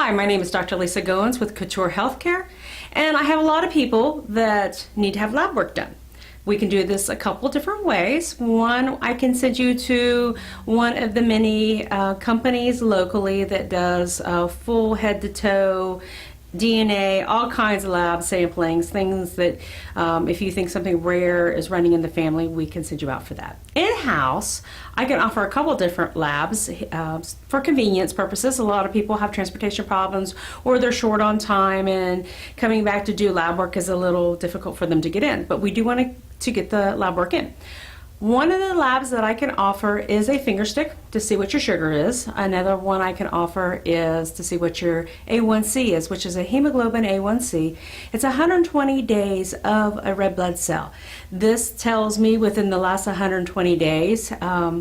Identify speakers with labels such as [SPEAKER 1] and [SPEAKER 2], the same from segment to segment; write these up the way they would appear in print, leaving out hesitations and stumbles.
[SPEAKER 1] Hi, my name is Dr. Lisa Goins with Couture Healthcare, and I have a lot of people that need to have lab work done. We can do this a couple different ways. One, I can send you to one of the many companies locally that does full head to toe DNA, all kinds of lab samplings, things that if you think something rare is running in the family, we can send you out for that. In-house, I can offer a couple different labs for convenience purposes. A lot of people have transportation problems or they're short on time, and coming back to do lab work is a little difficult for them to get in, but we do want to get the lab work in. One of the labs that I can offer is a finger stick to see what your sugar is. Another one I can offer is to see what your A1C is, which is a hemoglobin A1C. It's 120 days of a red blood cell. This tells me within the last 120 days,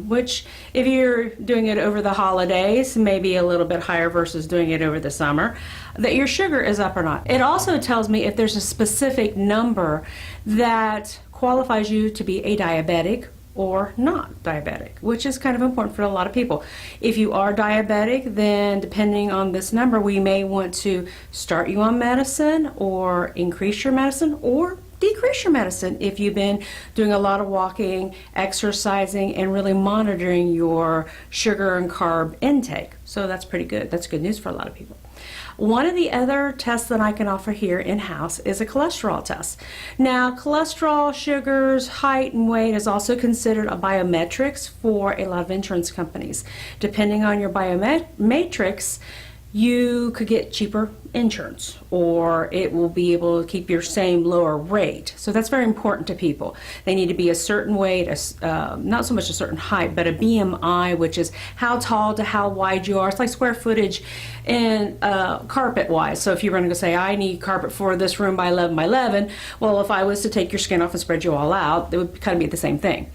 [SPEAKER 1] which if you're doing it over the holidays, maybe a little bit higher versus doing it over the summer, that your sugar is up or not. It also tells me if there's a specific number that qualifies you to be a diabetic or not diabetic, which is kind of important for a lot of people. If you are diabetic, then depending on this number, we may want to start you on medicine or increase your medicine or decrease your medicine if you've been doing a lot of walking, exercising, and really monitoring your sugar and carb intake. So that's pretty good. That's good news for a lot of people. One of the other tests that I can offer here in-house is a cholesterol test. Now, cholesterol, sugars, height, and weight is also considered a biometrics for a lot of insurance companies. Depending on your biometrics, you could get cheaper insurance, or it will be able to keep your same lower rate. So that's very important to people. They need to be a certain weight, not so much a certain height, but a BMI, which is how tall to how wide you are. It's like square footage and carpet-wise. So if you were going to say, I need carpet for this room by 11 by 11, well, if I was to take your skin off and spread you all out, it would kind of be the same thing.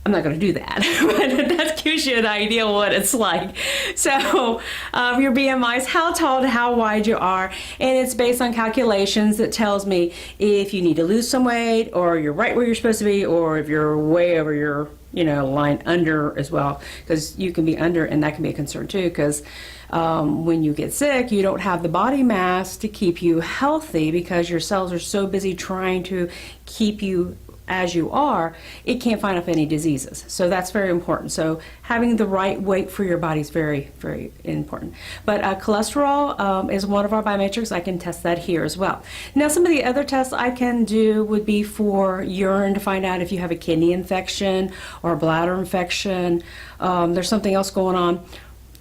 [SPEAKER 1] I'm not going to do that, but that gives you an idea what it's like. So your BMI is how tall to how wide you are, and it's based on calculations that tells me if you need to lose some weight, or you're right where you're supposed to be, or if you're way over your line under as well, because you can be under, and that can be a concern too, because when you get sick, you don't have the body mass to keep you healthy because your cells are so busy trying to keep you as you are, it can't fight off any diseases. So that's very important. So having the right weight for your body is very, very important. But cholesterol is one of our biometrics. I can test that here as well. Now, some of the other tests I can do would be for urine to find out if you have a kidney infection or a bladder infection. There's something else going on.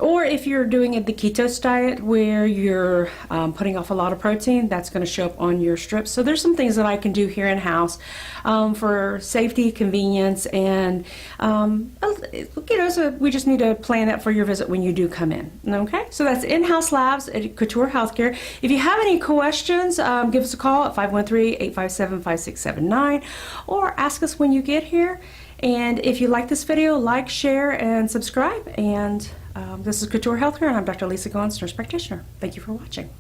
[SPEAKER 1] Or if you're doing the ketose diet where you're putting off a lot of protein, that's going to show up on your strips. So there's some things that I can do here in-house for safety, convenience, and so we just need to plan that for your visit when you do come in. Okay, so that's in-house labs at Couture Healthcare. If you have any questions, give us a call at 513-857-5679 or ask us when you get here. And if you like this video, like, share, and subscribe. And this is Couture Healthcare, and I'm Dr. Lisa Goins, nurse practitioner. Thank you for watching.